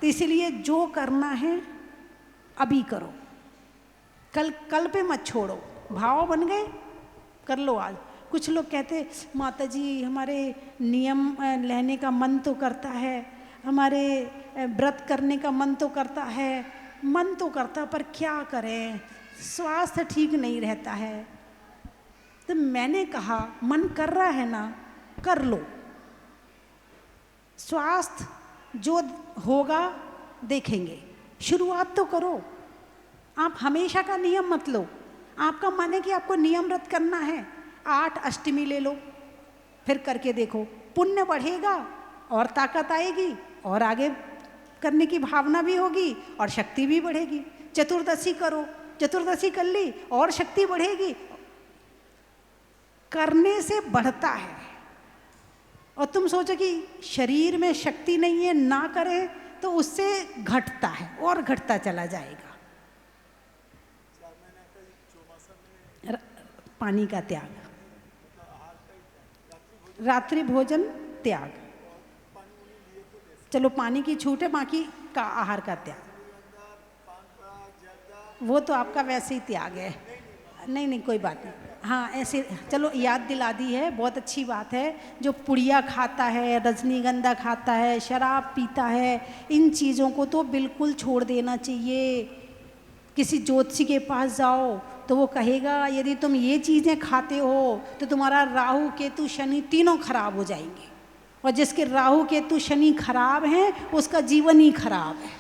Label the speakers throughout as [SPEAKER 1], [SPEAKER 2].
[SPEAKER 1] तो इसलिए जो करना है अभी करो, कल पे मत छोड़ो। भाव बन गए, कर लो आज। कुछ लोग कहते माता जी हमारे नियम लेने का मन तो करता है, हमारे व्रत करने का मन तो करता है, मन तो करता पर क्या करें, स्वास्थ्य ठीक नहीं रहता है। तो मैंने कहा मन कर रहा है ना, कर लो। स्वास्थ्य जो होगा देखेंगे, शुरुआत तो करो। आप हमेशा का नियम मत लो। आपका मन है कि आपको नियम व्रत करना है, 8 अष्टमी ले लो, फिर करके देखो, पुण्य बढ़ेगा और ताकत आएगी और आगे करने की भावना भी होगी और शक्ति भी बढ़ेगी। चतुर्दशी करो, चतुर्दशी कर ली और शक्ति बढ़ेगी। करने से बढ़ता है। और तुम सोचो कि शरीर में शक्ति नहीं है, ना करें तो उससे घटता है और घटता चला जाएगा। पानी का त्याग, रात्रि भोजन त्याग, चलो पानी की छूट है, बाकी का आहार का त्याग, वो तो आपका वैसे ही त्याग है। नहीं नहीं कोई बात नहीं, हाँ ऐसे चलो याद दिला दी है, बहुत अच्छी बात है। जो पुड़िया खाता है, रजनीगंधा खाता है, शराब पीता है, इन चीज़ों को तो बिल्कुल छोड़ देना चाहिए। किसी ज्योतिषी के पास जाओ तो वो कहेगा यदि तुम ये चीज़ें खाते हो तो तुम्हारा राहु केतु शनि तीनों खराब हो जाएंगे, और जिसके राहु केतु शनि खराब हैं उसका जीवन ही खराब है।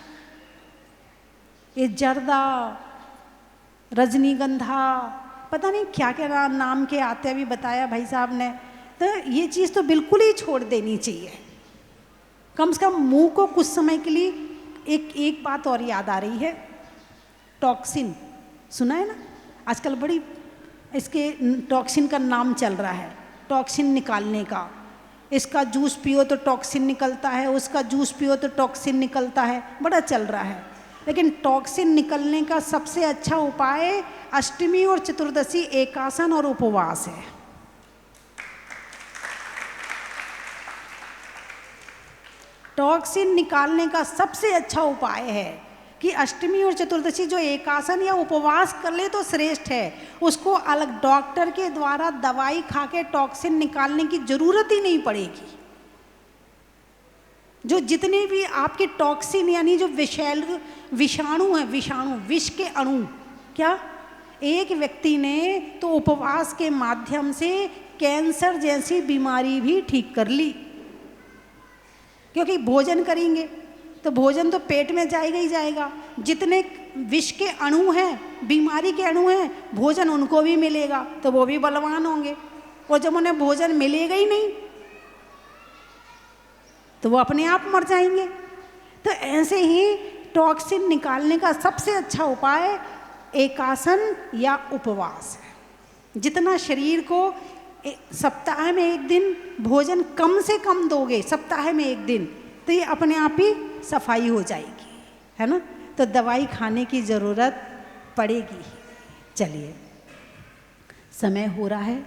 [SPEAKER 1] ये जर्दा, रजनीगंधा, पता नहीं क्या क्या नाम के आते, अभी बताया भाई साहब ने, तो ये चीज़ तो बिल्कुल ही छोड़ देनी चाहिए। कम से कम मुंह को कुछ समय के लिए। एक बात और याद आ रही है, टॉक्सिन सुना है ना, आजकल बड़ी इसके टॉक्सिन का नाम चल रहा है, टॉक्सिन निकालने का। इसका जूस पियो तो टॉक्सिन निकलता है, उसका जूस पियो तो टॉक्सिन निकलता है, बड़ा चल रहा है। लेकिन टॉक्सिन निकलने का सबसे अच्छा उपाय अष्टमी और चतुर्दशी एकासन और उपवास है। टॉक्सिन निकालने का सबसे अच्छा उपाय है कि अष्टमी और चतुर्दशी जो एकासन या उपवास कर ले तो श्रेष्ठ है। उसको अलग डॉक्टर के द्वारा दवाई खा के टॉक्सिन निकालने की जरूरत ही नहीं पड़ेगी। जो जितने भी आपके टॉक्सिन यानी जो विषाणु हैं, विषाणु विष के अणु, क्या एक व्यक्ति ने तो उपवास के माध्यम से कैंसर जैसी बीमारी भी ठीक कर ली। क्योंकि भोजन करेंगे तो भोजन तो पेट में जाएगा ही जाएगा, जितने विष के अणु हैं, बीमारी के अणु हैं, भोजन उनको भी मिलेगा तो वो भी बलवान होंगे। और जब उन्हें भोजन मिलेगा ही नहीं तो वो अपने आप मर जाएंगे। तो ऐसे ही टॉक्सिन निकालने का सबसे अच्छा उपाय एकासन या उपवास है। जितना शरीर को सप्ताह में एक दिन भोजन कम से कम दोगे, सप्ताह में एक दिन, तो ये अपने आप ही सफाई हो जाएगी, है ना। तो दवाई खाने की ज़रूरत पड़ेगी। चलिए समय हो रहा है,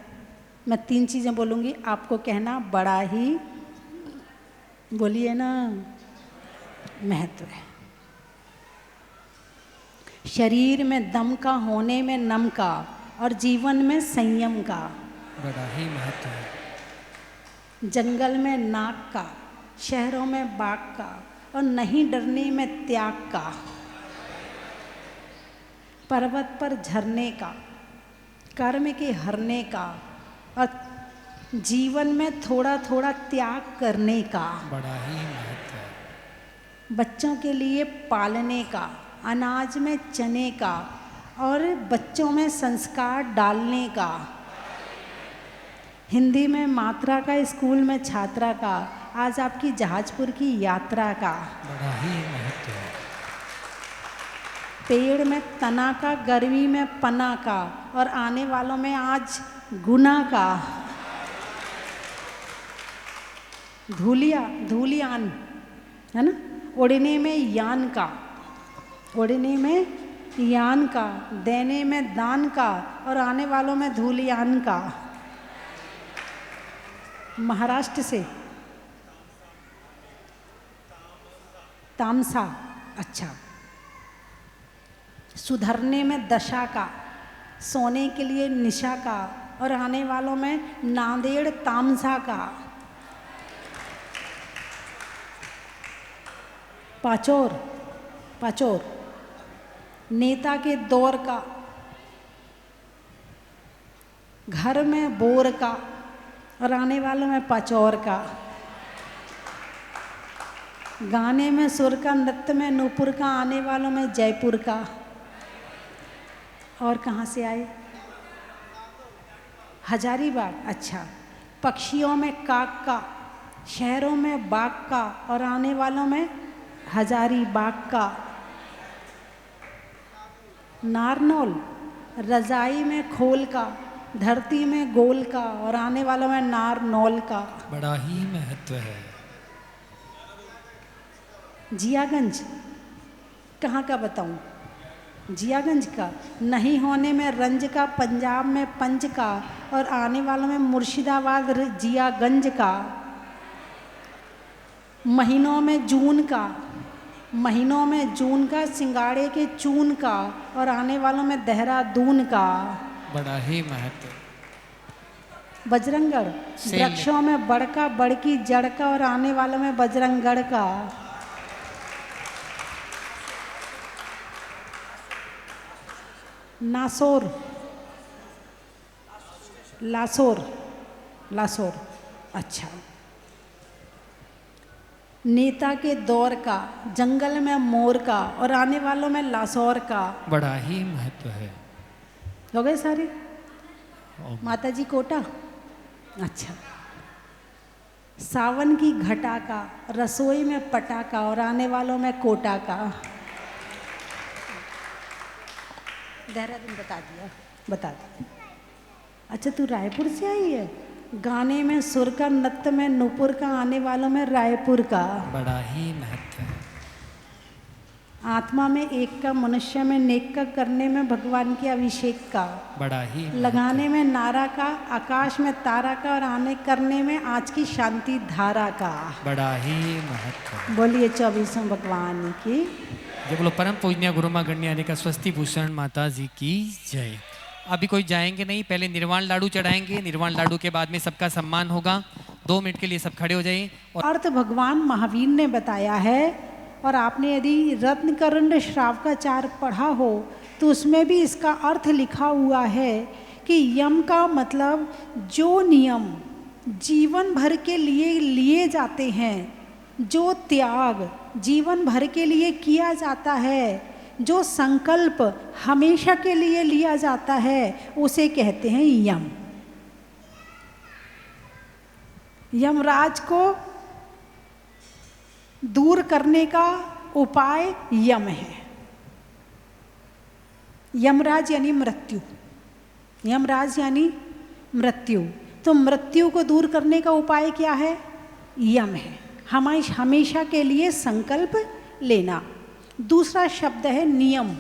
[SPEAKER 1] मैं 3 चीज़ें बोलूँगी, आपको कहना बड़ा ही, बोलिए ना, महत्व है। शरीर में दम का, होने में नम का, और जीवन में संयम का
[SPEAKER 2] बड़ा ही महत्व है।
[SPEAKER 1] जंगल में नाग का, शहरों में बाघ का, और नहीं डरने में त्याग का। पर्वत पर झरने का, कर्म के हरने का, और जीवन में थोड़ा थोड़ा त्याग करने का।
[SPEAKER 2] बड़ा ही महत्व है।
[SPEAKER 1] बच्चों के लिए पालने का, अनाज में चने का, और बच्चों में संस्कार डालने का। हिंदी में मात्रा का, स्कूल में छात्रा का, आज आपकी जहाजपुर की यात्रा का।
[SPEAKER 2] बड़ा ही महत्व है।
[SPEAKER 1] पेड़ में तना का, गर्मी में पना का, और आने वालों में आज गुना का। धूलियान है ना, उड़ने में यान का, उड़ने में यान का, देने में दान का, और आने वालों में धूलियान का। महाराष्ट्र से तामसा, अच्छा। सुधरने में दशा का, सोने के लिए निशा का, और आने वालों में नांदेड़ तामसा का। पाचोर, पाचोर, नेता के दौर का, घर में बोर का, और आने वालों में पाचौर का। गाने में सुर का, नृत्य में नूपुर का, आने वालों में जयपुर का। और कहाँ से आए? हजारीबाग, अच्छा। पक्षियों में काक का, शहरों में बाग का, और आने वालों में हजारीबाग का। नारनौल, रजाई में खोल का, धरती में गोल का, और आने वालों में नारनौल का।
[SPEAKER 2] बड़ा ही महत्व है।
[SPEAKER 1] जियागंज, कहाँ का बताऊं? जियागंज का, नहीं होने में रंज का, पंजाब में पंज का, और आने वालों में मुर्शिदाबाद जियागंज का। महीनों में जून का, महीनों में जून का, सिंगाड़े के चून का, और आने वालों में देहरादून का।
[SPEAKER 2] बड़ा ही महत्व।
[SPEAKER 1] बजरंगगढ़, वृक्षों में बड़का, बड़की जड़ का, और आने वालों में बजरंगगढ़ का। नासोर, लासोर, लासोर, अच्छा। नेता के दौर का, जंगल में मोर का, और आने वालों में लासौर का।
[SPEAKER 2] बड़ा ही महत्व है।
[SPEAKER 1] हो गए सारे? माता जी कोटा, अच्छा। सावन की घटा का, रसोई में पटाखा, और आने वालों में कोटा का। देहरादून बता दिया, बता दिया। अच्छा, तू रायपुर से आई है? गाने में सुर का, नृत्य में नूपुर का, आने वालों में रायपुर का।
[SPEAKER 2] बड़ा ही महत्व है।
[SPEAKER 1] आत्मा में एक का, मनुष्य में नेक का, करने में भगवान के अभिषेक का।
[SPEAKER 2] बड़ा ही
[SPEAKER 1] लगाने में नारा का, आकाश में तारा का, और आने करने में आज की शांति धारा का।
[SPEAKER 2] बड़ा ही महत्व।
[SPEAKER 1] बोलिए 24 भगवान की
[SPEAKER 2] जय बोलो। परम पूजनीय गुरु मां गण्याने का स्वस्ति भूषण माता जी की जय। अभी कोई जाएंगे नहीं, पहले निर्वाण लाडू चढ़ाएंगे। निर्वाण लाडू के बाद में सबका सम्मान होगा। 2 मिनट के लिए सब खड़े हो जाइए। और
[SPEAKER 1] अर्थ भगवान महावीर ने बताया है, और आपने यदि रत्नकरंड श्रावकाचार पढ़ा हो तो उसमें भी इसका अर्थ लिखा हुआ है कि यम का मतलब जो नियम जीवन भर के लिए लिए जाते हैं, जो त्याग जीवन भर के लिए किया जाता है, जो संकल्प हमेशा के लिए लिया जाता है, उसे कहते हैं यम। यमराज को दूर करने का उपाय यम है। यमराज यानी मृत्यु, यमराज यानी मृत्यु। तो मृत्यु को दूर करने का उपाय क्या है? यम है। हमेशा के लिए संकल्प लेना। दूसरा शब्द है नियम।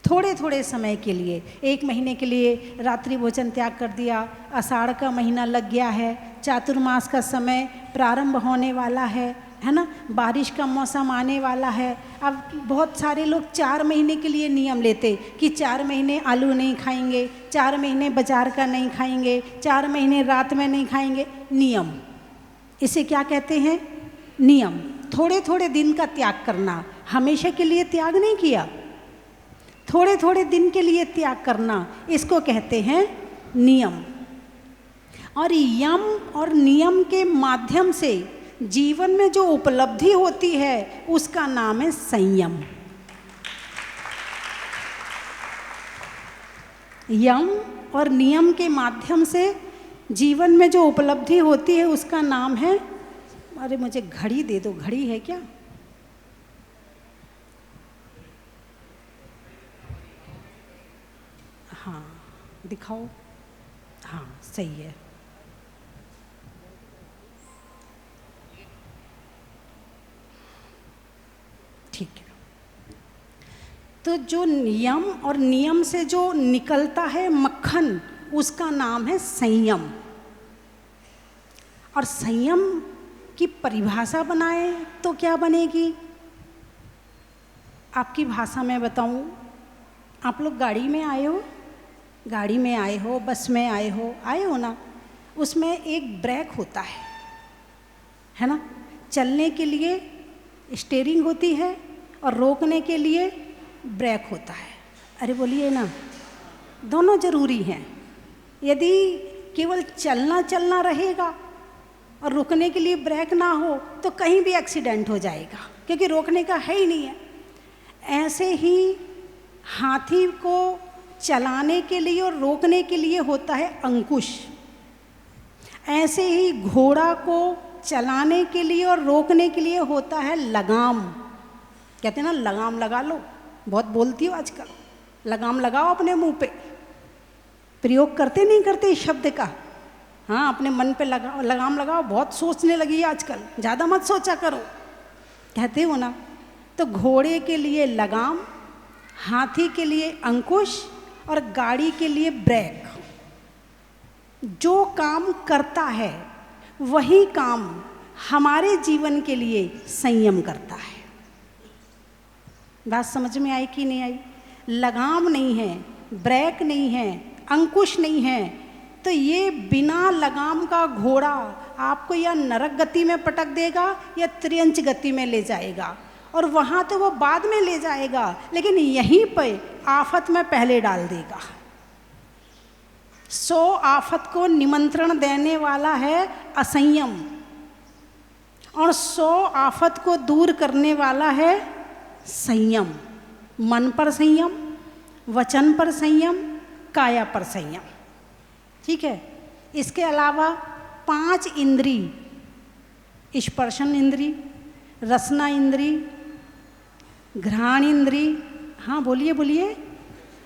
[SPEAKER 1] थोड़े थोड़े समय के लिए, 1 महीने के लिए रात्रि भोजन त्याग कर दिया। आषाढ़ का महीना लग गया है, चातुर्मास का समय प्रारंभ होने वाला है ना, बारिश का मौसम आने वाला है। अब बहुत सारे लोग 4 महीने के लिए नियम लेते कि 4 महीने आलू नहीं खाएंगे, 4 महीने बाजार का नहीं खाएंगे, 4 महीने रात में नहीं खाएंगे। नियम, इसे क्या कहते हैं? नियम। थोड़े थोड़े दिन का त्याग करना, हमेशा के लिए त्याग नहीं किया, थोड़े थोड़े दिन के लिए त्याग करना, इसको कहते हैं नियम। और यम और नियम के माध्यम से जीवन में जो उपलब्धि होती है उसका नाम है संयम। यम और नियम के माध्यम से जीवन में जो उपलब्धि होती है उसका नाम है, अरे मुझे घड़ी दे दो, घड़ी है क्या? हाँ दिखाओ, हाँ सही है। ठीक है। तो जो नियम और नियम से जो निकलता है मक्खन, उसका नाम है संयम। और संयम की परिभाषा बनाए तो क्या बनेगी? आपकी भाषा में बताऊं, आप लोग गाड़ी में आए हो, बस में आए हो ना, उसमें एक ब्रेक होता है ना? चलने के लिए स्टीयरिंग होती है और रोकने के लिए ब्रेक होता है। अरे बोलिए ना, दोनों जरूरी हैं। यदि केवल चलना रहेगा और रुकने के लिए ब्रेक ना हो तो कहीं भी एक्सीडेंट हो जाएगा, क्योंकि रोकने का है ही नहीं है। ऐसे ही हाथी को चलाने के लिए और रोकने के लिए होता है अंकुश। ऐसे ही घोड़ा को चलाने के लिए और रोकने के लिए होता है लगाम। कहते हैं ना, लगाम लगा लो, बहुत बोलती हो आजकल, लगाम लगाओ अपने मुंह पे। प्रयोग करते नहीं करते इस शब्द का? हाँ, अपने मन पे लगाम लगाओ। बहुत सोचने लगी है आजकल, ज़्यादा मत सोचा करो, कहते हो ना। तो घोड़े के लिए लगाम, हाथी के लिए अंकुश और गाड़ी के लिए ब्रेक। जो काम करता है वही काम हमारे जीवन के लिए संयम करता है। बात समझ में आई कि नहीं आई? लगाम नहीं है, ब्रेक नहीं है, अंकुश नहीं है, तो ये बिना लगाम का घोड़ा आपको या नरक गति में पटक देगा या त्रियंच गति में ले जाएगा, और वहाँ तो वो बाद में ले जाएगा, लेकिन यहीं पे आफत में पहले डाल देगा। 100 आफत को निमंत्रण देने वाला है असंयम, और 100 आफत को दूर करने वाला है संयम। मन पर संयम, वचन पर संयम, काया पर संयम। ठीक है। इसके अलावा 5 इंद्री, स्पर्शन इंद्री, रसना इंद्री, घ्राण इंद्री, हाँ बोलिए बोलिए,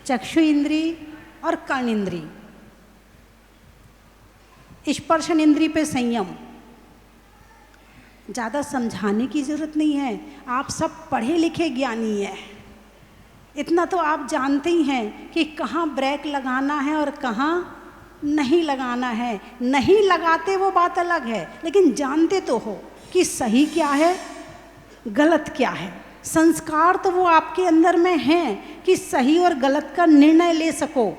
[SPEAKER 1] चक्षु इंद्री और कर्ण इंद्री। स्पर्शन इंद्री पे संयम, ज़्यादा समझाने की ज़रूरत नहीं है, आप सब पढ़े लिखे ज्ञानी हैं। इतना तो आप जानते ही हैं कि कहाँ ब्रेक लगाना है और कहाँ नहीं लगाना है। नहीं लगाते वो बात अलग है, लेकिन जानते तो हो कि सही क्या है, गलत क्या है। संस्कार तो वो आपके अंदर में हैं कि सही और गलत का निर्णय ले सको।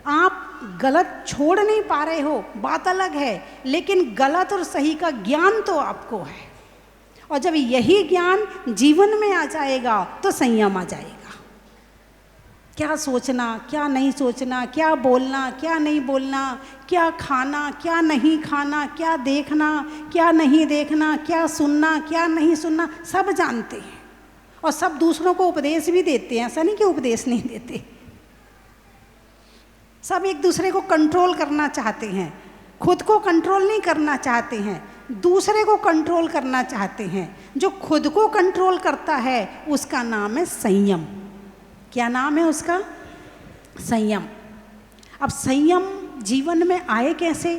[SPEAKER 1] आप गलत छोड़ नहीं पा रहे हो, बात अलग है, लेकिन गलत और सही का ज्ञान तो आपको है। और जब यही ज्ञान जीवन में आ जाएगा तो संयम आ जाएगा। क्या सोचना, क्या नहीं सोचना, क्या बोलना, क्या नहीं बोलना, क्या खाना, क्या नहीं खाना, क्या देखना, क्या नहीं देखना, क्या सुनना, क्या नहीं सुनना, सब जानते हैं और सब दूसरों को उपदेश भी देते हैं। ऐसा नहीं कि उपदेश नहीं देते, सब एक दूसरे को कंट्रोल करना चाहते हैं। खुद को कंट्रोल नहीं करना चाहते हैं, दूसरे को कंट्रोल करना चाहते हैं। जो खुद को कंट्रोल करता है उसका नाम है संयम। क्या नाम है उसका? संयम। अब संयम जीवन में आए कैसे?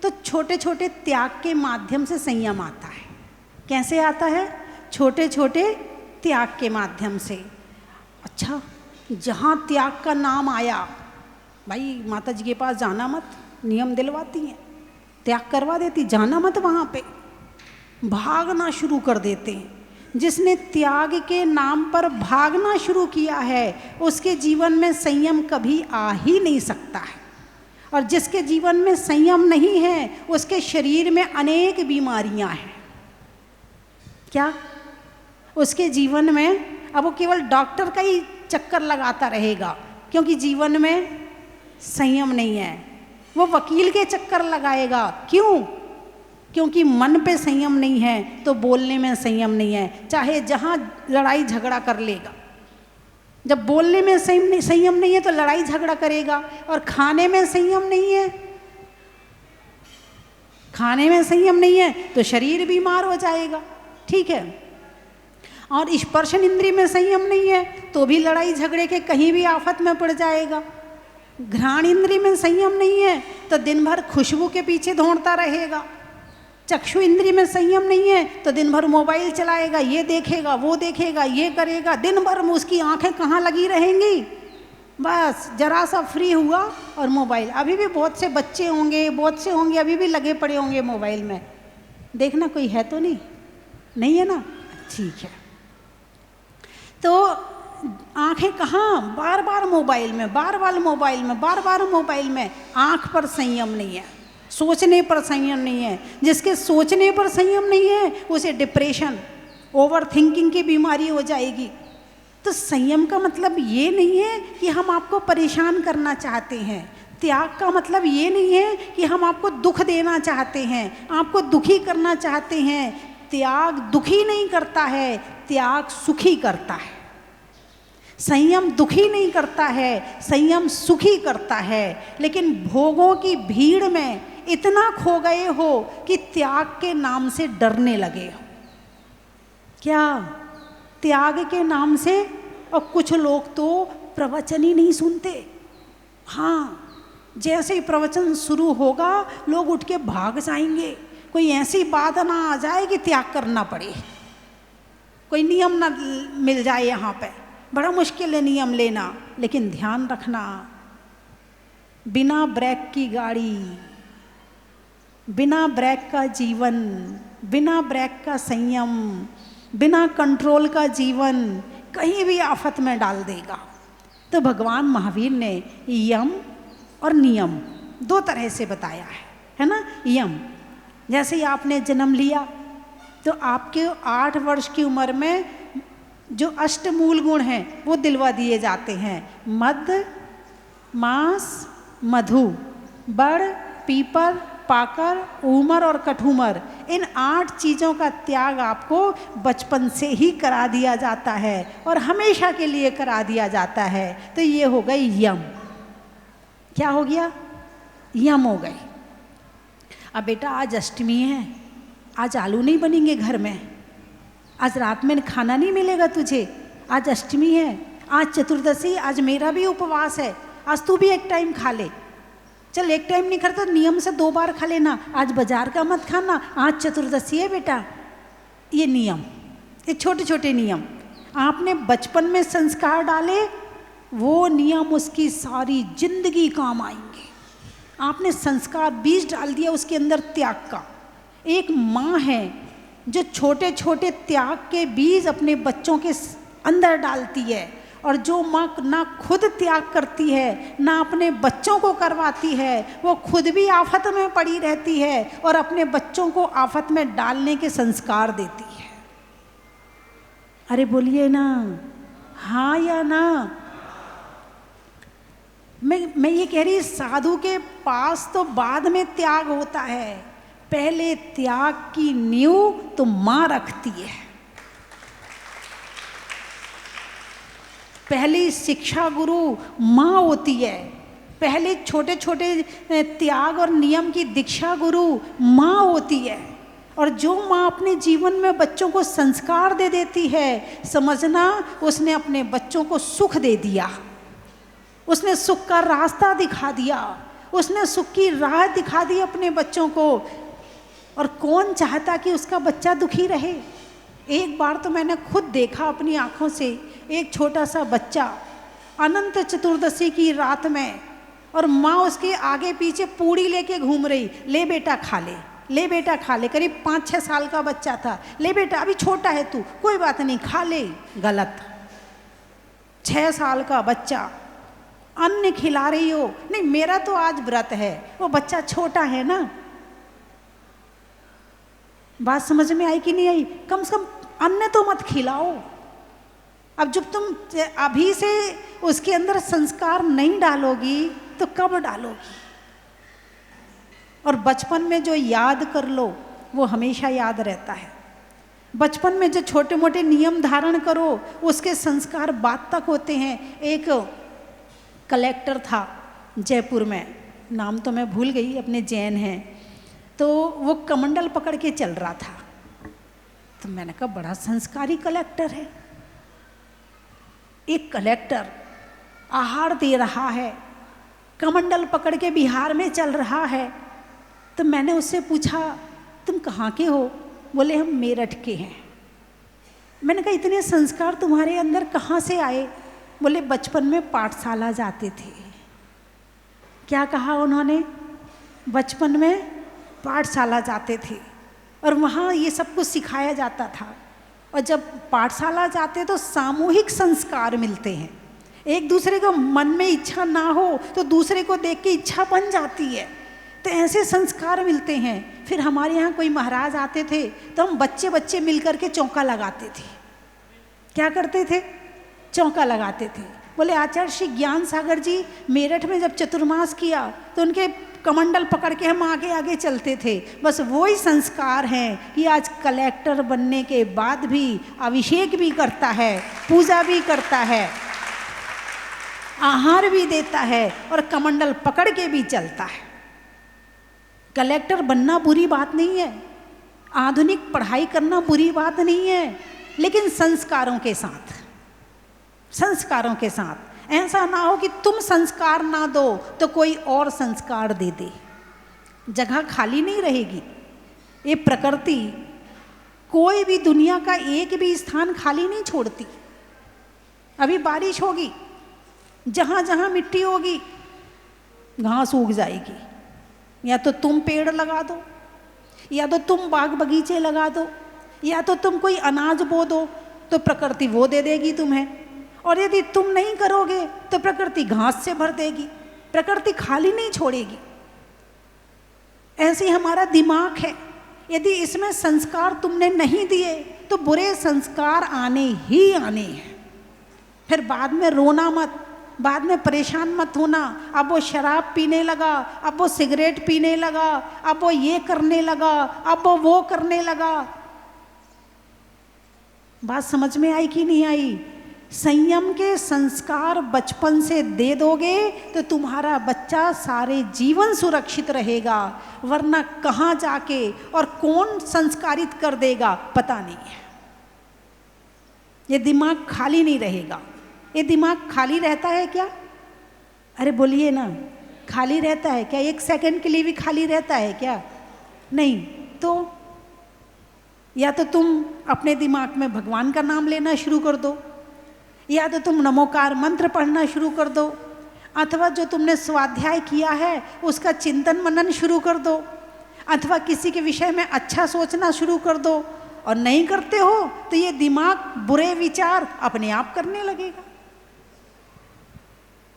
[SPEAKER 1] तो छोटे छोटे त्याग के माध्यम से संयम आता है। कैसे आता है? छोटे छोटे त्याग के माध्यम से। अच्छा, जहाँ त्याग का नाम आया, भाई माता जी के पास जाना मत, नियम दिलवाती हैं, त्याग करवा देती, जाना मत वहाँ पे, भागना शुरू कर देते हैं। जिसने त्याग के नाम पर भागना शुरू किया है उसके जीवन में संयम कभी आ ही नहीं सकता है। और जिसके जीवन में संयम नहीं है उसके शरीर में अनेक बीमारियां हैं। क्या? उसके जीवन में अब वो केवल डॉक्टर का ही चक्कर लगाता रहेगा, क्योंकि जीवन में संयम नहीं है। वो वकील के चक्कर लगाएगा। क्यों? क्योंकि मन पे संयम नहीं है तो बोलने में संयम नहीं है, चाहे जहाँ लड़ाई झगड़ा कर लेगा। जब बोलने में संयम नहीं है तो लड़ाई झगड़ा करेगा। और खाने में संयम नहीं है, खाने में संयम नहीं है तो शरीर बीमार हो जाएगा। ठीक है। और स्पर्शन इंद्रिय में संयम नहीं है तो भी लड़ाई झगड़े के कहीं भी आफत में पड़ जाएगा। घ्राण इंद्रिय में संयम नहीं है तो दिन भर खुशबू के पीछे दौड़ता रहेगा। चक्षु इंद्रिय में संयम नहीं है तो दिन भर मोबाइल चलाएगा, ये देखेगा, वो देखेगा, ये करेगा, दिन भर उसकी आंखें कहाँ लगी रहेंगी? बस जरा सा फ्री हुआ और मोबाइल। अभी भी बहुत से बच्चे होंगे, बहुत से होंगे अभी भी लगे पड़े होंगे मोबाइल में। देखना कोई है तो नहीं, नहीं है ना, ठीक है। तो आंखें कहाँ, बार बार मोबाइल में, बार बार मोबाइल में, बार बार मोबाइल में। आंख पर संयम नहीं है, सोचने पर संयम नहीं है। जिसके सोचने पर संयम नहीं है उसे डिप्रेशन, ओवर थिंकिंग की बीमारी हो जाएगी। तो संयम का मतलब ये नहीं है कि हम आपको परेशान करना चाहते हैं। त्याग का मतलब ये नहीं है कि हम आपको दुख देना चाहते हैं, आपको दुखी करना चाहते हैं। त्याग दुखी नहीं करता है, त्याग सुखी करता है। संयम दुखी नहीं करता है, संयम सुखी करता है। लेकिन भोगों की भीड़ में इतना खो गए हो कि त्याग के नाम से डरने लगे हो। क्या त्याग के नाम से? और कुछ लोग तो प्रवचन ही नहीं सुनते। हाँ, जैसे ही प्रवचन शुरू होगा लोग उठ के भाग जाएंगे। कोई ऐसी बात ना आ जाए कि त्याग करना पड़े, कोई नियम ना मिल जाए। यहाँ पे बड़ा मुश्किल है नियम लेना। लेकिन ध्यान रखना, बिना ब्रेक की गाड़ी, बिना ब्रेक का जीवन, बिना ब्रेक का संयम, बिना कंट्रोल का जीवन कहीं भी आफत में डाल देगा। तो भगवान महावीर ने यम और नियम दो तरह से बताया है ना। यम, जैसे ही आपने जन्म लिया तो आपके 8 वर्ष की उम्र में जो अष्टमूल गुण हैं वो दिलवा दिए जाते हैं। मद, मांस, मधु, बड़, पीपर, पाकर, ऊमर और कठूमर, इन 8 चीज़ों का त्याग आपको बचपन से ही करा दिया जाता है और हमेशा के लिए करा दिया जाता है। तो ये हो गई यम। क्या हो गया? यम हो गई। अब बेटा आज अष्टमी है, आज आलू नहीं बनेंगे घर में, आज रात में खाना नहीं मिलेगा तुझे, आज अष्टमी है, आज चतुर्दशी, आज मेरा भी उपवास है, आज तू भी एक टाइम खा ले। चल एक टाइम नहीं करता, नियम से 2 बार खा लेना, आज बाजार का मत खाना, आज चतुर्दशी है बेटा। ये नियम, ये छोटे छोटे नियम आपने बचपन में संस्कार डाले, वो नियम उसकी सारी जिंदगी काम आएंगे। आपने संस्कार बीज डाल दिया उसके अंदर त्याग का। एक माँ है जो छोटे छोटे त्याग के बीज अपने बच्चों के अंदर डालती है, और जो माँ ना खुद त्याग करती है ना अपने बच्चों को करवाती है, वो खुद भी आफत में पड़ी रहती है और अपने बच्चों को आफत में डालने के संस्कार देती है। अरे बोलिए ना, हाँ या ना। मैं ये कह रही, साधु के पास तो बाद में त्याग होता है, पहले त्याग की नींव तो माँ रखती है। पहली शिक्षा गुरु माँ होती है, पहले छोटे छोटे त्याग और नियम की दीक्षा गुरु माँ होती है। और जो माँ अपने जीवन में बच्चों को संस्कार दे देती है, समझना उसने अपने बच्चों को सुख दे दिया, उसने सुख का रास्ता दिखा दिया, उसने सुख की राह दिखा दी अपने बच्चों को। और कौन चाहता कि उसका बच्चा दुखी रहे? एक बार तो मैंने खुद देखा अपनी आंखों से, एक छोटा सा बच्चा अनंत चतुर्दशी की रात में, और माँ उसके आगे पीछे पूड़ी लेके घूम रही, ले बेटा खा ले, ले बेटा खा ले। करीब 5-6 साल का बच्चा था। ले बेटा अभी छोटा है तू, कोई बात नहीं खा ले। गलत। 6 साल का बच्चा, अन्न खिला रही हो, नहीं मेरा तो आज व्रत है, वो बच्चा छोटा है ना। बात समझ में आई कि नहीं आई? कम से कम अन्न तो मत खिलाओ। अब जब तुम अभी से उसके अंदर संस्कार नहीं डालोगी तो कब डालोगी? और बचपन में जो याद कर लो वो हमेशा याद रहता है। बचपन में जो छोटे मोटे नियम धारण करो उसके संस्कार बाद तक होते हैं। एक कलेक्टर था जयपुर में, नाम तो मैं भूल गई, अपने जैन हैं, तो वो कमंडल पकड़ के चल रहा था। तो मैंने कहा बड़ा संस्कारी कलेक्टर है। एक कलेक्टर आहार दे रहा है, कमंडल पकड़ के बिहार में चल रहा है। तो मैंने उससे पूछा तुम कहाँ के हो? बोले हम मेरठ के हैं। मैंने कहा इतने संस्कार तुम्हारे अंदर कहाँ से आए? बोले बचपन में पाठशाला जाते थे। क्या कहा उन्होंने? बचपन में पाठशाला जाते थे। और वहाँ ये सब कुछ सिखाया जाता था। और जब पाठशाला जाते तो सामूहिक संस्कार मिलते हैं। एक दूसरे को मन में इच्छा ना हो तो दूसरे को देख के इच्छा बन जाती है, तो ऐसे संस्कार मिलते हैं। फिर हमारे यहाँ कोई महाराज आते थे तो हम बच्चे बच्चे मिल करके चौका लगाते थे। क्या करते थे? चौका लगाते थे। बोले आचार्य श्री ज्ञान सागर जी मेरठ में जब चतुर्मास किया तो उनके कमंडल पकड़ के हम आगे आगे चलते थे। बस वही संस्कार हैं कि आज कलेक्टर बनने के बाद भी अभिषेक भी करता है, पूजा भी करता है, आहार भी देता है और कमंडल पकड़ के भी चलता है। कलेक्टर बनना बुरी बात नहीं है, आधुनिक पढ़ाई करना बुरी बात नहीं है, लेकिन संस्कारों के साथ, संस्कारों के साथ। ऐसा ना हो कि तुम संस्कार ना दो तो कोई और संस्कार दे दे, जगह खाली नहीं रहेगी। ये प्रकृति कोई भी दुनिया का एक भी स्थान खाली नहीं छोड़ती। अभी बारिश होगी, जहाँ जहाँ मिट्टी होगी घास उग जाएगी। या तो तुम पेड़ लगा दो, या तो तुम बाग बगीचे लगा दो, या तो तुम कोई अनाज बो दो, तो प्रकृति वो दे देगी तुम्हें। और यदि तुम नहीं करोगे तो प्रकृति घास से भर देगी, प्रकृति खाली नहीं छोड़ेगी। ऐसे हमारा दिमाग है, यदि इसमें संस्कार तुमने नहीं दिए तो बुरे संस्कार आने ही आने हैं। फिर बाद में रोना मत, बाद में परेशान मत होना। अब वो शराब पीने लगा, अब वो सिगरेट पीने लगा, अब वो ये करने लगा, अब वो करने लगा। बात समझ में आई कि नहीं आई? संयम के संस्कार बचपन से दे दोगे तो तुम्हारा बच्चा सारे जीवन सुरक्षित रहेगा, वरना कहाँ जाके और कौन संस्कारित कर देगा पता नहीं है। ये दिमाग खाली नहीं रहेगा। ये दिमाग खाली रहता है क्या? अरे बोलिए ना, खाली रहता है क्या? एक सेकंड के लिए भी खाली रहता है क्या? नहीं। तो या तो तुम अपने दिमाग में भगवान का नाम लेना शुरू कर दो, या तो तुम नमोकार मंत्र पढ़ना शुरू कर दो, अथवा जो तुमने स्वाध्याय किया है उसका चिंतन मनन शुरू कर दो, अथवा किसी के विषय में अच्छा सोचना शुरू कर दो। और नहीं करते हो तो ये दिमाग बुरे विचार अपने आप करने लगेगा।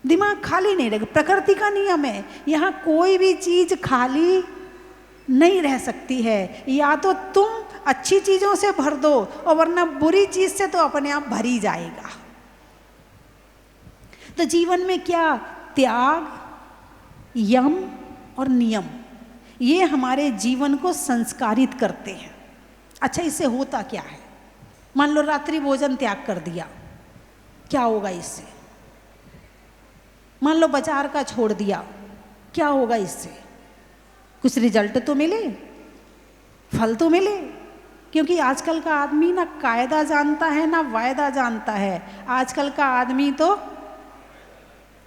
[SPEAKER 1] दिमाग खाली नहीं रहेगा। प्रकृति का नियम है, यहाँ कोई भी चीज खाली नहीं रह सकती है। या तो तुम अच्छी चीजों से भर दो और वरना बुरी चीज से तो अपने आप भर ही जाएगा। तो जीवन में क्या? त्याग, यम और नियम, ये हमारे जीवन को संस्कारित करते हैं। अच्छा, इससे होता क्या है? मान लो रात्रि भोजन त्याग कर दिया, क्या होगा इससे? मान लो बाजार का छोड़ दिया, क्या होगा इससे? कुछ रिजल्ट तो मिले, फल तो मिले। क्योंकि आजकल का आदमी ना कायदा जानता है ना वायदा जानता है। आजकल का आदमी तो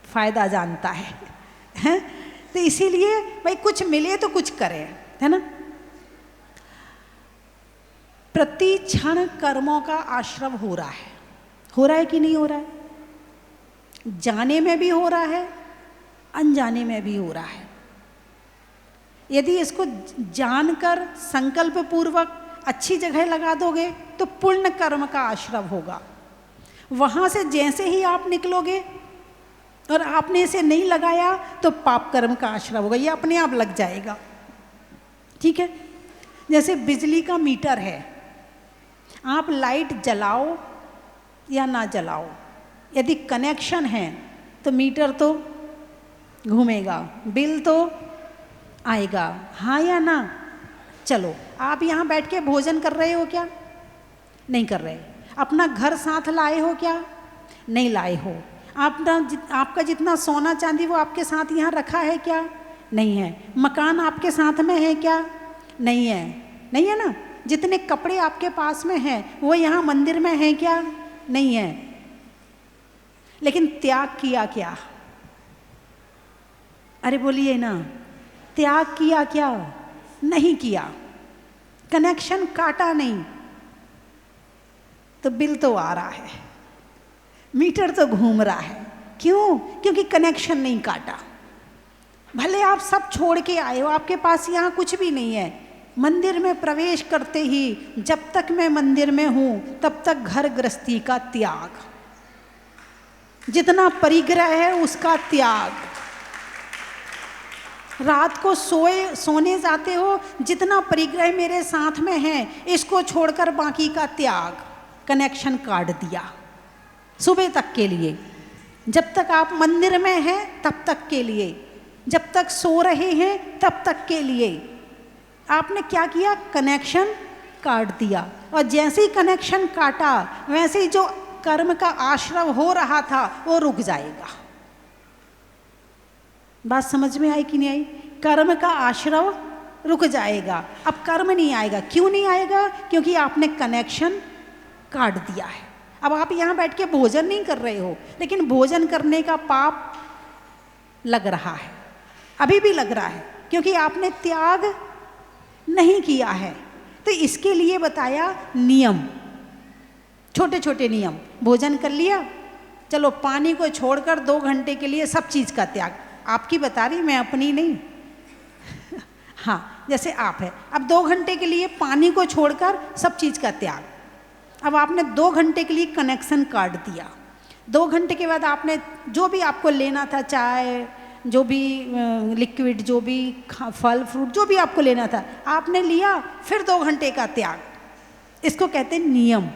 [SPEAKER 1] फायदा जानता है? तो इसीलिए भाई कुछ मिले तो कुछ करें, है ना। प्रति क्षण कर्मों का आश्रव हो रहा है कि नहीं हो रहा है? जाने में भी हो रहा है, अनजाने में भी हो रहा है। यदि इसको जानकर संकल्प पूर्वक अच्छी जगह लगा दोगे तो पुण्य कर्म का आश्रव होगा। वहां से जैसे ही आप निकलोगे और आपने इसे नहीं लगाया तो पाप कर्म का आश्रव होगा, ये अपने आप लग जाएगा। ठीक है। जैसे बिजली का मीटर है, आप लाइट जलाओ या ना जलाओ, यदि कनेक्शन है तो मीटर तो घूमेगा, बिल तो आएगा, हाँ या ना। चलो, आप यहाँ बैठ के भोजन कर रहे हो क्या? नहीं कर रहे। अपना घर साथ लाए हो क्या? नहीं लाए हो। आपका जितना सोना चांदी वो आपके साथ यहाँ रखा है क्या? नहीं है। मकान आपके साथ में है क्या? नहीं है। नहीं है ना। जितने कपड़े आपके पास में हैं वो यहाँ मंदिर में हैं क्या? नहीं है। लेकिन त्याग किया क्या? अरे बोलिए ना, त्याग किया क्या? नहीं किया। कनेक्शन काटा नहीं तो बिल तो आ रहा है, मीटर तो घूम रहा है। क्यों? क्योंकि कनेक्शन नहीं काटा। भले आप सब छोड़ के आए हो, आपके पास यहाँ कुछ भी नहीं है, मंदिर में प्रवेश करते ही, जब तक मैं मंदिर में हूं तब तक घर गृहस्थी का त्याग, जितना परिग्रह है उसका त्याग। रात को सोने जाते हो, जितना परिग्रह मेरे साथ में है इसको छोड़कर बाकी का त्याग, कनेक्शन काट दिया सुबह तक के लिए। जब तक आप मंदिर में हैं तब तक के लिए, जब तक सो रहे हैं तब तक के लिए आपने क्या किया, कनेक्शन काट दिया। और जैसे ही कनेक्शन काटा वैसे ही जो कर्म का आश्रव हो रहा था वो रुक जाएगा। बात समझ में आई कि नहीं आई? कर्म का आश्रव रुक जाएगा, अब कर्म नहीं आएगा। क्यों नहीं आएगा? क्योंकि आपने कनेक्शन काट दिया है। अब आप यहाँ बैठ के भोजन नहीं कर रहे हो, लेकिन भोजन करने का पाप लग रहा है, अभी भी लग रहा है, क्योंकि आपने त्याग नहीं किया है। तो इसके लिए बताया नियम, छोटे छोटे नियम। भोजन कर लिया, चलो पानी को छोड़कर 2 घंटे के लिए सब चीज़ का त्याग। आपकी बता रही, मैं अपनी नहीं। हाँ, जैसे आप है, अब 2 घंटे के लिए पानी को छोड़कर सब चीज़ का त्याग। अब आपने 2 घंटे के लिए कनेक्शन काट दिया। 2 घंटे के बाद आपने जो भी आपको लेना था, चाय, जो भी लिक्विड, जो भी फल फ्रूट, जो भी आपको लेना था आपने लिया, फिर 2 घंटे का त्याग। इसको कहते हैं नियम।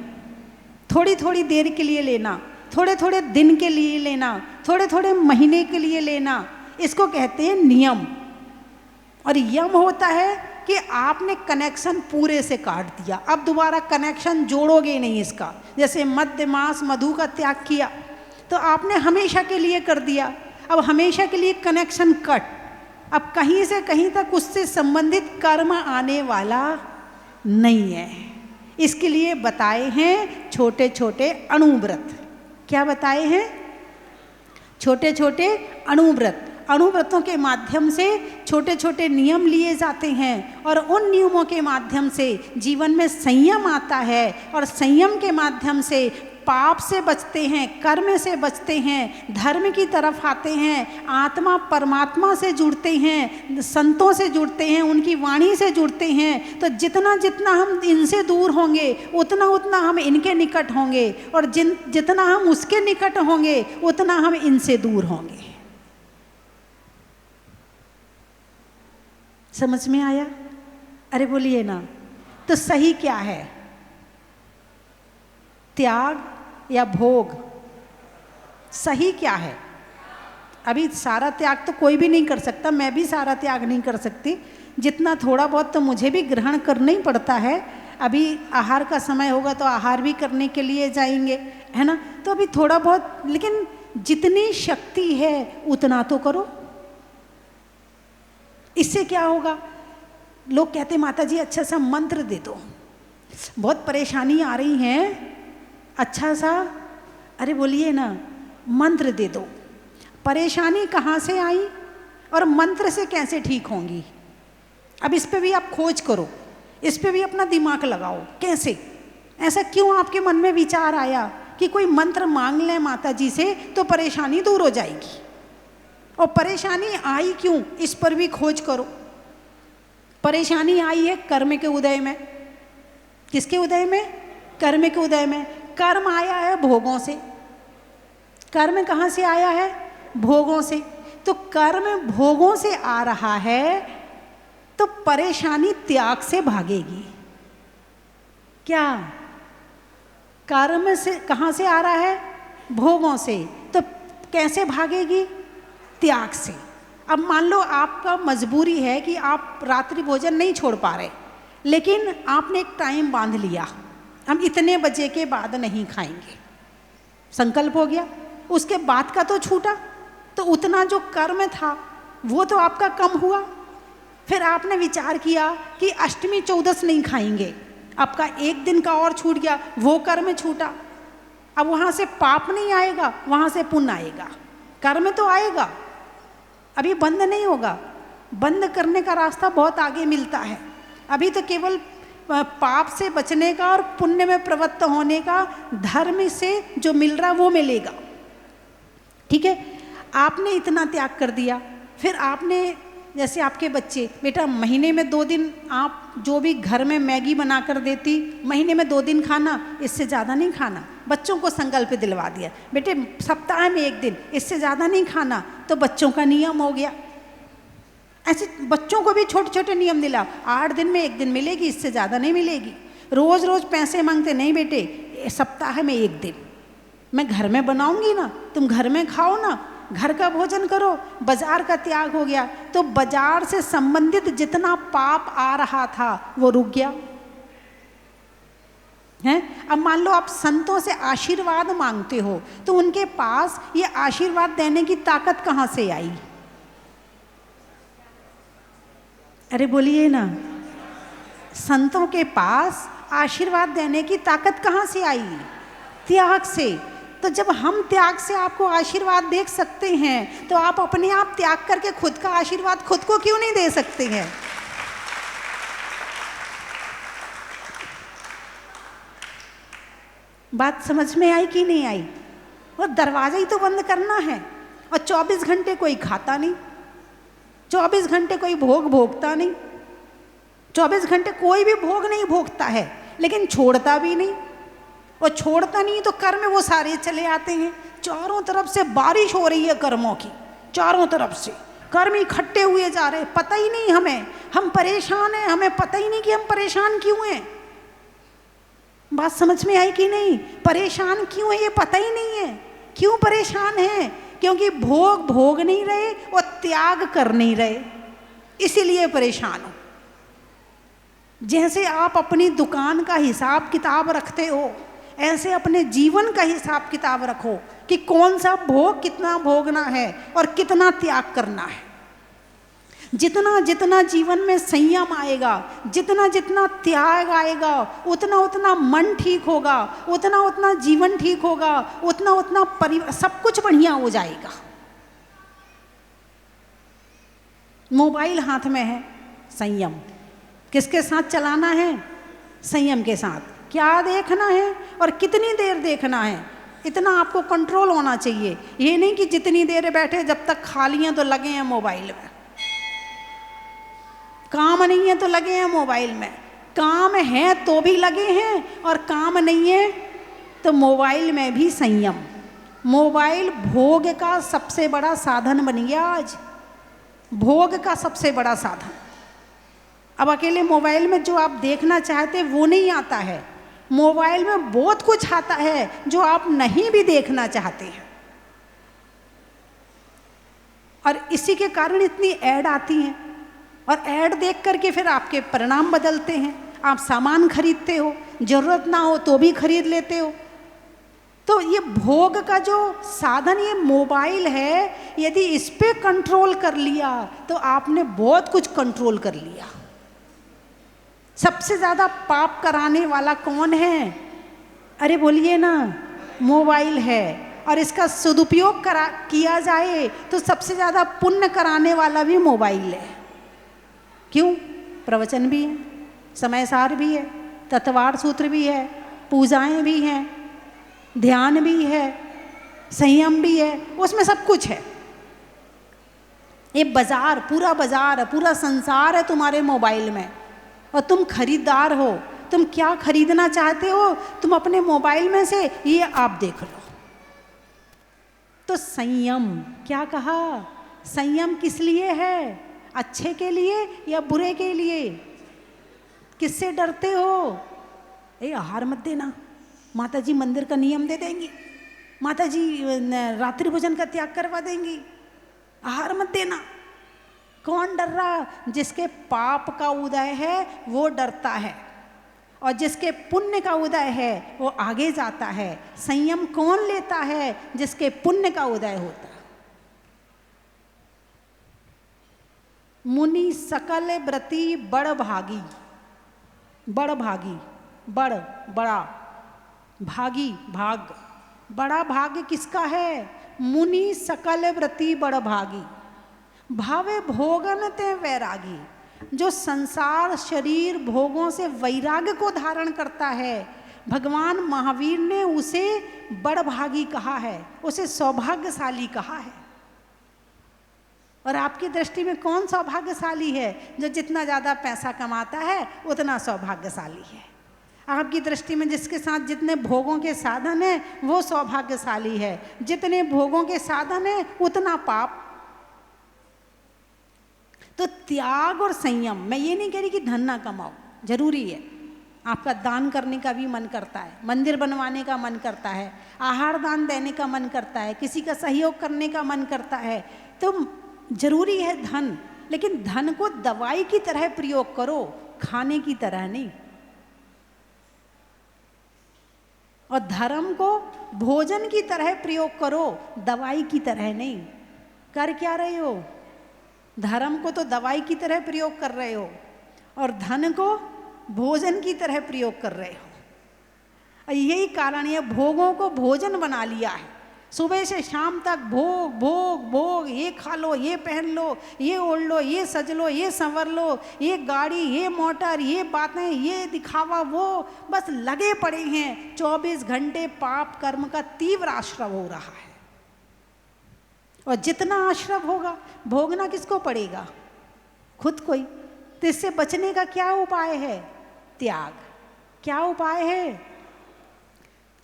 [SPEAKER 1] थोड़ी थोड़ी देर के लिए लेना, थोड़े थोड़े दिन के लिए लेना, थोड़े थोड़े महीने के लिए लेना, इसको कहते हैं नियम। और यम होता है कि आपने कनेक्शन पूरे से काट दिया, अब दोबारा कनेक्शन जोड़ोगे नहीं इसका। जैसे मद्य मांस मधु का त्याग किया तो आपने हमेशा के लिए कर दिया, अब हमेशा के लिए कनेक्शन कट, अब कहीं से कहीं तक उससे संबंधित कर्म आने वाला नहीं है। इसके लिए बताए हैं छोटे छोटे अणुव्रत। क्या बताए हैं? छोटे छोटे अणुव्रत। अणुव्रतों के माध्यम से छोटे छोटे नियम लिए जाते हैं और उन नियमों के माध्यम से जीवन में संयम आता है, और संयम के माध्यम से पाप से बचते हैं, कर्म से बचते हैं, धर्म की तरफ आते हैं, आत्मा परमात्मा से जुड़ते हैं, संतों से जुड़ते हैं, उनकी वाणी से जुड़ते हैं। तो जितना जितना हम इनसे दूर होंगे उतना उतना हम इनके निकट होंगे, और जितना हम उसके निकट होंगे उतना हम इनसे दूर होंगे। समझ में आया? अरे बोलिए ना। तो सही क्या है, त्याग या भोग? सही क्या है? अभी सारा त्याग तो कोई भी नहीं कर सकता, मैं भी सारा त्याग नहीं कर सकती, जितना थोड़ा बहुत तो मुझे भी ग्रहण करना ही पड़ता है। अभी आहार का समय होगा तो आहार भी करने के लिए जाएंगे, है ना? तो अभी थोड़ा बहुत, लेकिन जितनी शक्ति है उतना तो करो। इससे क्या होगा? लोग कहते माता जी अच्छा सा मंत्र दे दो, बहुत परेशानी आ रही है, अच्छा सा, अरे बोलिए ना, मंत्र दे दो। परेशानी कहाँ से आई और मंत्र से कैसे ठीक होंगी? अब इस पे भी आप खोज करो, इस पे भी अपना दिमाग लगाओ, कैसे, ऐसा क्यों आपके मन में विचार आया कि कोई मंत्र मांग लें माता जी से तो परेशानी दूर हो जाएगी? और परेशानी आई क्यों, इस पर भी खोज करो। परेशानी आई है कर्म के उदय में। किसके उदय में? कर्म के उदय में। कर्म आया है भोगों से। कर्म कहाँ से आया है? भोगों से। तो कर्म भोगों से आ रहा है तो परेशानी त्याग से भागेगी क्या? कर्म से कहाँ से आ रहा है? भोगों से। तो कैसे भागेगी? त्याग से। अब मान लो आपका मजबूरी है कि आप रात्रि भोजन नहीं छोड़ पा रहे, लेकिन आपने एक टाइम बांध लिया, हम इतने बजे के बाद नहीं खाएंगे, संकल्प हो गया, उसके बाद का तो छूटा, तो उतना जो कर्म था वो तो आपका कम हुआ। फिर आपने विचार किया कि अष्टमी चौदस नहीं खाएंगे, आपका एक दिन का और छूट गया, वो कर्म छूटा। अब वहाँ से पाप नहीं आएगा, वहाँ से पुण्य आएगा। कर्म तो आएगा, अभी बंद नहीं होगा, बंद करने का रास्ता बहुत आगे मिलता है। अभी तो केवल पाप से बचने का और पुण्य में प्रवृत्त होने का, धर्म से जो मिल रहा वो मिलेगा। ठीक है, आपने इतना त्याग कर दिया, फिर आपने जैसे आपके बच्चे, बेटा महीने में 2 दिन आप जो भी घर में मैगी बना कर देती, महीने में 2 दिन खाना, इससे ज़्यादा नहीं खाना। बच्चों को संकल्प दिलवा दिया, बेटे सप्ताह में 1 दिन, इससे ज़्यादा नहीं खाना, तो बच्चों का नियम हो गया। ऐसे बच्चों को भी छोटे छोटे नियम दिला, 8 दिन में 1 दिन मिलेगी, इससे ज़्यादा नहीं मिलेगी। रोज़ रोज़ पैसे मांगते नहीं बेटे, सप्ताह में 1 दिन मैं घर में बनाऊंगी ना, तुम घर में खाओ ना, घर का भोजन करो। बाजार का त्याग हो गया, तो बाजार से संबंधित जितना पाप आ रहा था वो रुक गया है। अब मान लो आप संतों से आशीर्वाद मांगते हो, तो उनके पास ये आशीर्वाद देने की ताकत कहाँ से आई? अरे बोलिए ना, संतों के पास आशीर्वाद देने की ताकत कहाँ से आई? त्याग से। तो जब हम त्याग से आपको आशीर्वाद देख सकते हैं, तो आप अपने आप त्याग करके खुद का आशीर्वाद खुद को क्यों नहीं दे सकते हैं? बात समझ में आई कि नहीं आई? और दरवाजा ही तो बंद करना है, और 24 घंटे कोई खाता नहीं, 24 घंटे कोई भोग भोगता नहीं, 24 घंटे कोई भी भोग नहीं भोगता है, लेकिन छोड़ता भी नहीं। और छोड़ता नहीं तो कर्म वो सारे चले आते हैं। चारों तरफ से बारिश हो रही है कर्मों की, चारों तरफ से कर्म इकट्ठे हुए जा रहे, पता ही नहीं हमें, हम परेशान हैं, हमें पता ही नहीं कि हम परेशान क्यों हैं। बात समझ में आई कि नहीं? परेशान क्यों है ये पता ही नहीं है। क्यों परेशान है? क्योंकि भोग भोग नहीं रहे और त्याग कर नहीं रहे, इसीलिए परेशान हो। जैसे आप अपनी दुकान का हिसाब किताब रखते हो, ऐसे अपने जीवन का हिसाब किताब रखो कि कौन सा भोग कितना भोगना है और कितना त्याग करना है। जितना जितना जीवन में संयम आएगा, जितना जितना त्याग आएगा, उतना उतना मन ठीक होगा, उतना उतना जीवन ठीक होगा, उतना उतना परिवार सब कुछ बढ़िया हो जाएगा। मोबाइल हाथ में है, संयम किसके साथ चलाना है? संयम के साथ। क्या देखना है और कितनी देर देखना है, इतना आपको कंट्रोल होना चाहिए। ये नहीं कि जितनी देर बैठे, जब तक खाली हैं तो लगे हैं मोबाइल में, काम नहीं है तो लगे हैं मोबाइल में, काम है तो भी लगे हैं, और काम नहीं है तो मोबाइल में भी संयम। मोबाइल भोग का सबसे बड़ा साधन बन गया आज, भोग का सबसे बड़ा साधन। अब अकेले मोबाइल में जो आप देखना चाहते वो नहीं आता है, मोबाइल में बहुत कुछ आता है जो आप नहीं भी देखना चाहते हैं। और इसी के कारण इतनी ऐड आती हैं, और ऐड देख करके फिर आपके परिणाम बदलते हैं। आप सामान खरीदते हो, जरूरत ना हो तो भी खरीद लेते हो। तो ये भोग का जो साधन ये मोबाइल है, यदि इस पे कंट्रोल कर लिया तो आपने बहुत कुछ कंट्रोल कर लिया। सबसे ज़्यादा पाप कराने वाला कौन है? अरे बोलिए ना, मोबाइल है। और इसका सदुपयोग किया जाए तो सबसे ज़्यादा पुण्य कराने वाला भी मोबाइल है। क्यों? प्रवचन भी है, समय सार भी है, तत्वार्थ सूत्र भी है, पूजाएं भी हैं, ध्यान भी है, संयम भी है, उसमें सब कुछ है। ये बाजार, पूरा बाजार, पूरा संसार है तुम्हारे मोबाइल में, और तुम खरीदार हो। तुम क्या खरीदना चाहते हो, तुम अपने मोबाइल में से ये आप देख लो। तो संयम, क्या कहा? संयम किस लिए है? अच्छे के लिए या बुरे के लिए? किससे डरते हो? आहार मत देना, माता जी मंदिर का नियम दे देंगी, माता जी रात्रि भोजन का त्याग करवा देंगी, आहार मत देना। कौन डर रहा? जिसके पाप का उदय है वो डरता है, और जिसके पुण्य का उदय है वो आगे जाता है। संयम कौन लेता है? जिसके पुण्य का उदय होता है। मुनि सकल व्रती बड़ भागी, बड़ भागी, बड़ बड़ा भागी, भाग, बड़ा भाग्य किसका है? मुनि सकल व्रती बड़ भागी, भावे भोगन ते वैरागी। जो संसार शरीर भोगों से वैराग्य को धारण करता है, भगवान महावीर ने उसे बड़ भागी कहा है, उसे सौभाग्यशाली कहा है। और आपकी दृष्टि में कौन सौभाग्यशाली है? जो जितना ज़्यादा पैसा कमाता है उतना सौभाग्यशाली है। आपकी दृष्टि में जिसके साथ जितने भोगों के साधन हैं वो सौभाग्यशाली है, जितने भोगों के साधन हैं उतना पाप। तो त्याग और संयम, मैं ये नहीं कह रही कि धन ना कमाओ, जरूरी है। आपका दान करने का भी मन करता है, मंदिर बनवाने का मन करता है, आहार दान देने का मन करता है, किसी का सहयोग करने का मन करता है, तो जरूरी है धन। लेकिन धन को दवाई की तरह प्रयोग करो, खाने की तरह नहीं। और धर्म को भोजन की तरह प्रयोग करो, दवाई की तरह नहीं। कर क्या रहे हो? धर्म को तो दवाई की तरह प्रयोग कर रहे हो और धन को भोजन की तरह प्रयोग कर रहे हो। और यही कारण है भोगों को भोजन बना लिया है। सुबह से शाम तक भोग भोग भोग, ये खा लो, ये पहन लो, ये ओढ़ लो, ये सज लो, ये संवर लो, ये गाड़ी, ये मोटर, ये बातें, ये दिखावा, वो बस लगे पड़े हैं। 24 घंटे पाप कर्म का तीव्र आश्रव हो रहा है। और जितना आश्रव होगा भोगना किसको पड़ेगा? खुद को ही। तो इससे बचने का क्या उपाय है? त्याग। क्या उपाय है?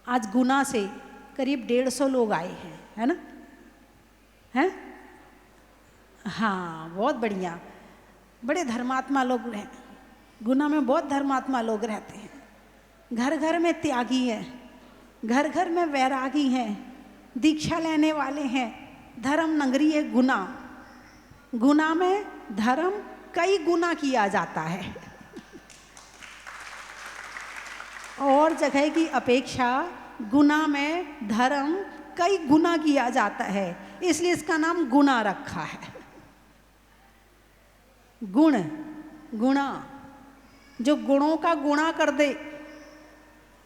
[SPEAKER 1] आज गुना से करीब 150 लोग आए हैं, है ना? हैं? हाँ, बहुत बढ़िया, बड़े धर्मात्मा लोग हैं। गुना में बहुत धर्मात्मा लोग रहते हैं। घर घर में त्यागी हैं, घर घर में वैरागी हैं, दीक्षा लेने वाले हैं। धर्म नगरी है गुना। गुना में धर्म कई गुना किया जाता है और जगह की अपेक्षा गुना में धर्म कई गुना किया जाता है, इसलिए इसका नाम गुना रखा है। गुण, गुणा, जो गुणों का गुणा कर दे।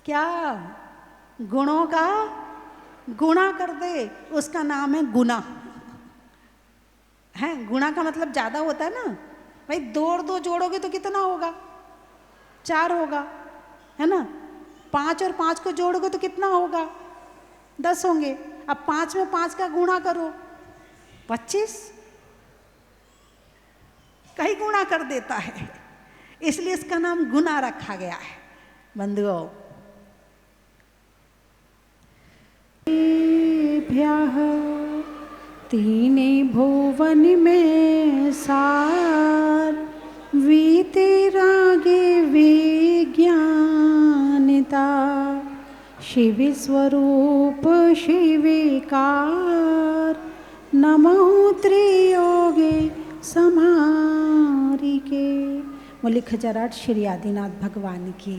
[SPEAKER 1] क्या? गुणों का गुणा कर दे, उसका नाम है गुना। है, गुणा का मतलब ज्यादा होता है ना भाई। 2 और 2 जोड़ोगे तो कितना होगा? 4 होगा, है ना? 5 और 5 को जोड़ोगे तो कितना होगा? 10 होंगे। अब 5 में 5 का गुणा करो, 25। कई गुणा कर देता है, इसलिए इसका नाम गुना रखा गया है। बंधुओं, तीने भुवन में सार, वीते रागे विज्ञानिता, शिव स्वरूप शिविकार, नमो त्रियोगे समारिके। मौलिक खजराट श्री आदिनाथ भगवान की।